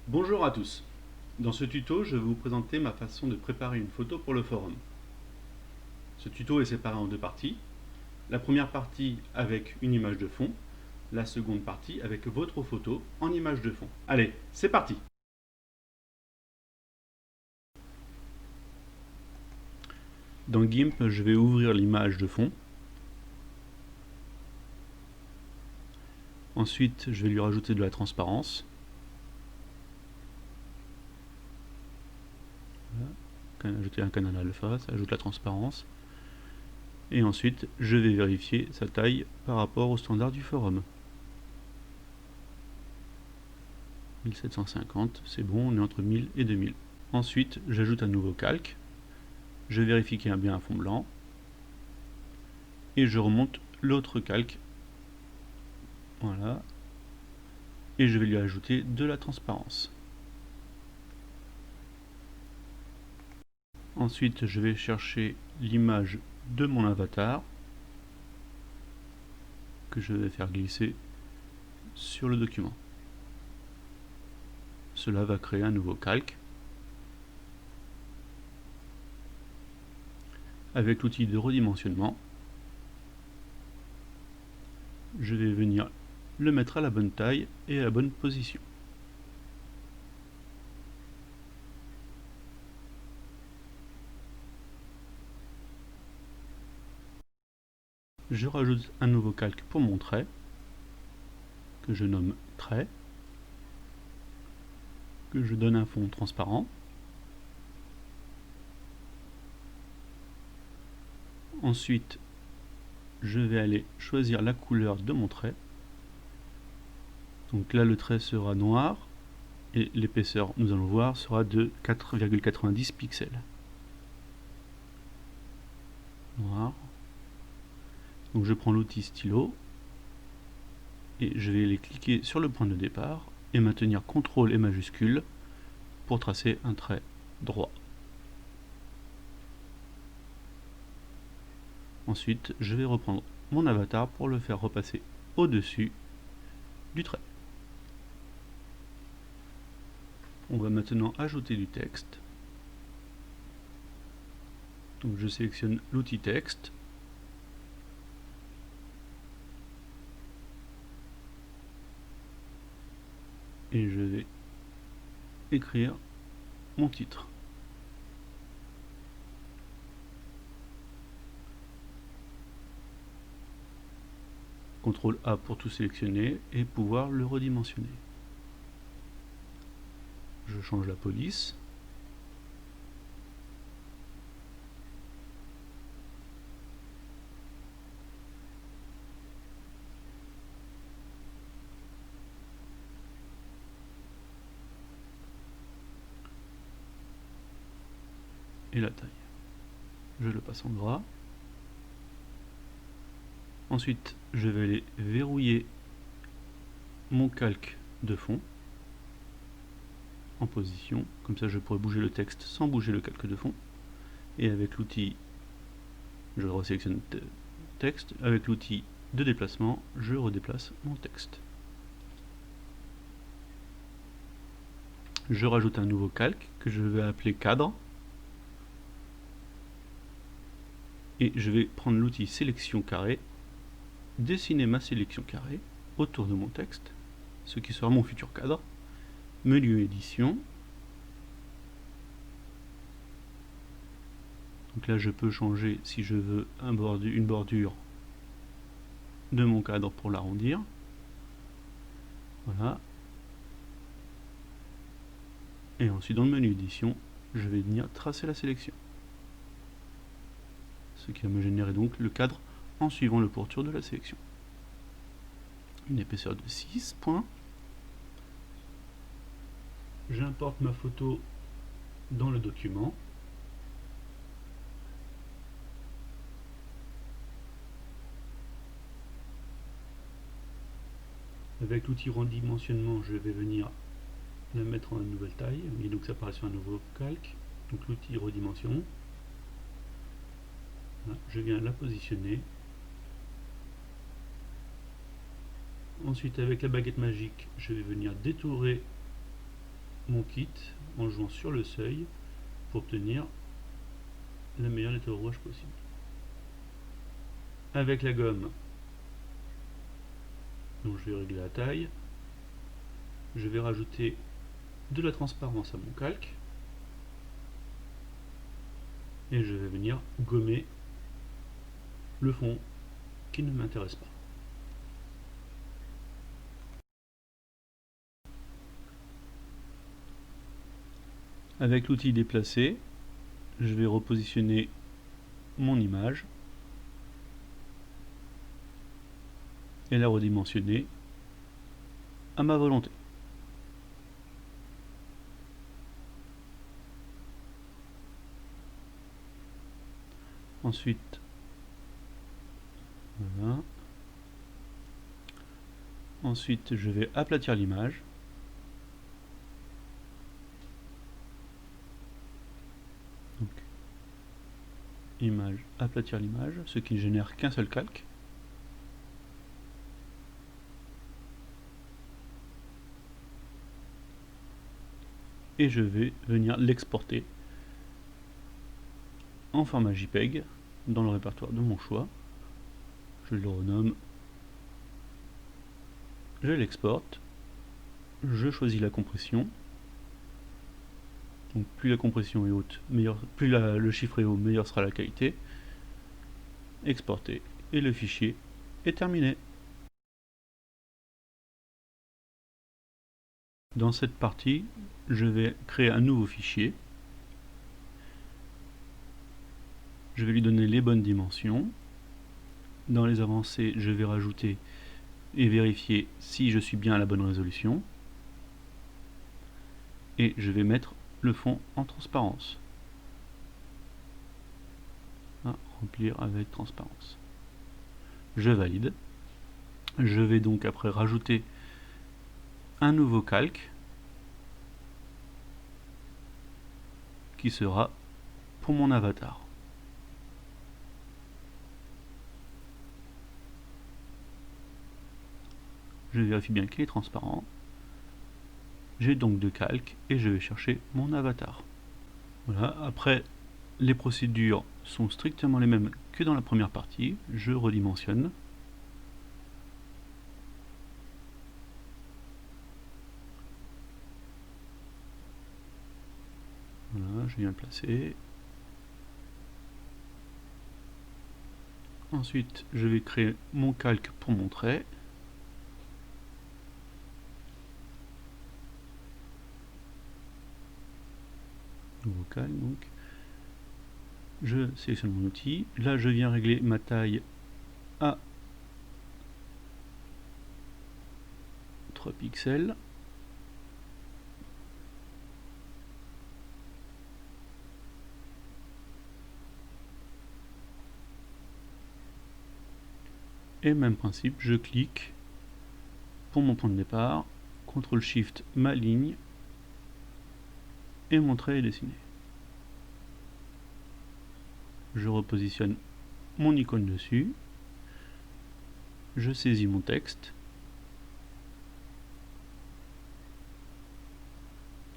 Bonjour à tous. Dans ce tuto, je vais vous présenter ma façon de préparer une photo pour le forum. Ce tuto est séparé en deux parties. La première partie avec une image de fond, la seconde partie avec votre photo en image de fond. Allez, c'est parti! Dans GIMP, je vais ouvrir l'image de fond. Ensuite, je vais lui rajouter de la transparence. Voilà. Ajouter un canal alpha, ça ajoute la transparence. Et ensuite, je vais vérifier sa taille par rapport au standard du forum. 1750, c'est bon, on est entre 1000 et 2000. Ensuite, j'ajoute un nouveau calque. Je vérifie qu'il y a bien un fond blanc. Et je remonte l'autre calque. Voilà. Et je vais lui ajouter de la transparence. Ensuite, je vais chercher l'image de mon avatar que je vais faire glisser sur le document. Cela va créer un nouveau calque. Avec l'outil de redimensionnement, je vais venir le mettre à la bonne taille et à la bonne position. Je rajoute un nouveau calque pour mon trait, que je nomme trait, que je donne un fond transparent. Ensuite, je vais aller choisir la couleur de mon trait. Donc là, le trait sera noir et l'épaisseur, nous allons voir, sera de 4,90 pixels. Noir. Donc je prends l'outil stylo et je vais aller cliquer sur le point de départ et maintenir CTRL et majuscule pour tracer un trait droit. Ensuite, je vais reprendre mon avatar pour le faire repasser au-dessus du trait. On va maintenant ajouter du texte. Donc je sélectionne l'outil texte. Et je vais écrire mon titre. CTRL A pour tout sélectionner et pouvoir le redimensionner. Je change la police. Et la taille. Je le passe en gras. Ensuite, je vais aller verrouiller mon calque de fond en position, comme ça je pourrai bouger le texte sans bouger le calque de fond. Et avec l'outil, je resélectionne texte, avec l'outil de déplacement, je redéplace mon texte. Je rajoute un nouveau calque que je vais appeler cadre. Et je vais prendre l'outil sélection carré, dessiner ma sélection carrée autour de mon texte, ce qui sera mon futur cadre. Menu édition. Donc là je peux changer si je veux une bordure de mon cadre pour l'arrondir. Voilà. Et ensuite dans le menu édition, je vais venir tracer la sélection. Ce qui va me générer donc le cadre en suivant le pourtour de la sélection. Une épaisseur de 6 points. J'importe ma photo dans le document. Avec l'outil redimensionnement, je vais venir la mettre en nouvelle taille. Et donc ça apparaît sur un nouveau calque. Donc l'outil redimension. Là, je viens la positionner. Ensuite, avec la baguette magique, je vais venir détourer mon kit en jouant sur le seuil pour obtenir la meilleure lettre rouge possible. Avec la gomme, donc je vais régler la taille, je vais rajouter de la transparence à mon calque et je vais venir gommer le fond qui ne m'intéresse pas. Avec l'outil déplacer, je vais repositionner mon image et la redimensionner à ma volonté. Ensuite, voilà. Ensuite, je vais aplatir l'image. Donc, image, aplatir l'image, ce qui ne génère qu'un seul calque. Et je vais venir l'exporter en format JPEG dans le répertoire de mon choix. Je le renomme, je l'exporte, je choisis la compression. Donc plus la compression est haute, plus le chiffre est haut, meilleure sera la qualité. Exporter et le fichier est terminé. Dans cette partie, je vais créer un nouveau fichier. Je vais lui donner les bonnes dimensions. Dans les avancées, je vais rajouter et vérifier si je suis bien à la bonne résolution. Et je vais mettre le fond en transparence. Remplir avec transparence. Je valide. Je vais donc après rajouter un nouveau calque qui sera pour mon avatar. Je vérifie bien qu'il est transparent. J'ai donc deux calques et je vais chercher mon avatar. Voilà, après les procédures sont strictement les mêmes que dans la première partie. Je redimensionne. Voilà, je viens le placer. Ensuite, je vais créer mon calque pour mon trait. Nouveau calque donc. Je sélectionne mon outil. Là, je viens régler ma taille à 3 pixels. Et même principe, je clique pour mon point de départ, CTRL-SHIFT ma ligne, et mon trait est dessiné. Je repositionne mon icône dessus, je saisis mon texte.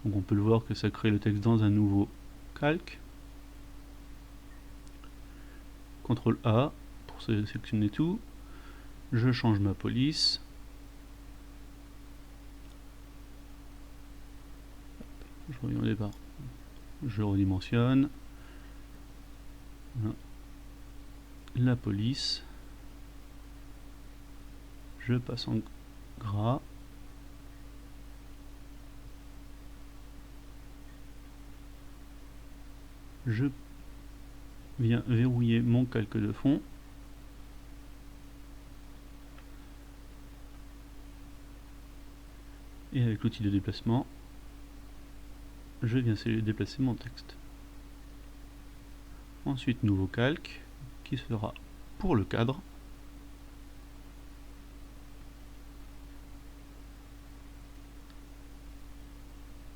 Donc on peut le voir que ça crée le texte dans un nouveau calque. CTRL A pour sélectionner tout. Je change ma police. Je reviens au départ. Je redimensionne. Voilà. La police. Je passe en gras. Je viens verrouiller mon calque de fond. Et avec l'outil de déplacement, je viens déplacer mon texte. Ensuite, nouveau calque qui sera pour le cadre.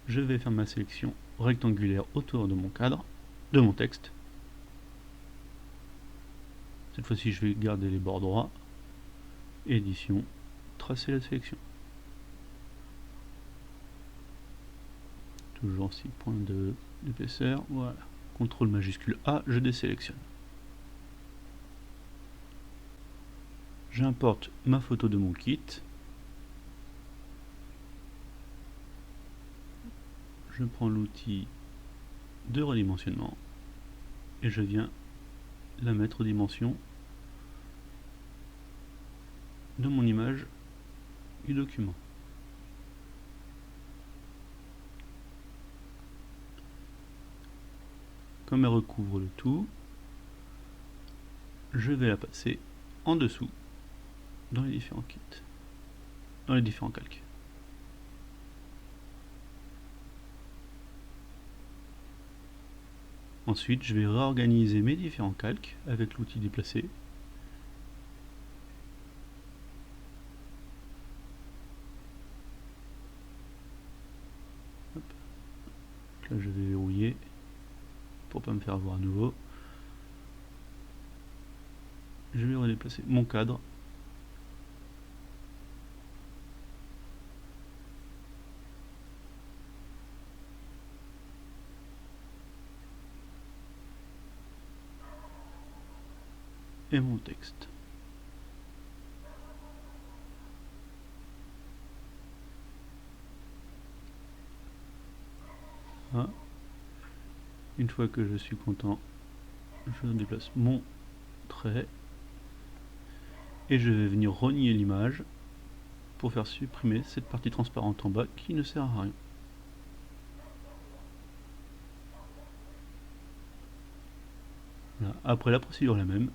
Je vais faire ma sélection rectangulaire autour de mon cadre, de mon texte. Cette fois-ci, je vais garder les bords droits. Édition, tracer la sélection. toujours 6.2 d'épaisseur, voilà. CTRL majuscule A, je désélectionne. J'importe ma photo de mon kit. Je prends l'outil de redimensionnement et je viens la mettre aux dimensions de mon image du document. Comme elle recouvre le tout, je vais la passer en dessous dans les différents kits, dans les différents calques. Ensuite, je vais réorganiser mes différents calques avec l'outil déplacer. Hop. Là, je vais verrouiller pour pas me faire avoir à nouveau. Je vais redéplacer mon cadre. Et mon texte. Voilà. Une fois que je suis content, je déplace mon trait et je vais venir renier l'image pour faire supprimer cette partie transparente en bas qui ne sert à rien. Voilà. Après, la procédure est la même.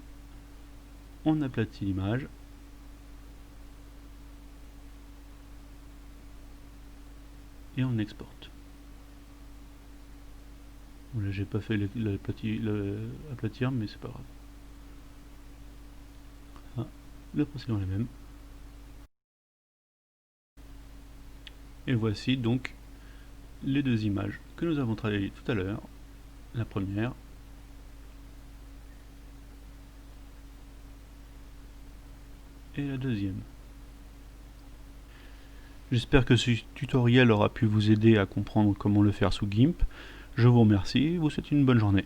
On aplatit l'image. Et on exporte. Là, j'ai pas fait l'aplatir, mais c'est pas grave. Ah, la procédure est la même. Et voici donc les deux images que nous avons travaillées tout à l'heure. La première et la deuxième. J'espère que ce tutoriel aura pu vous aider à comprendre comment le faire sous GIMP. Je vous remercie et vous souhaite une bonne journée.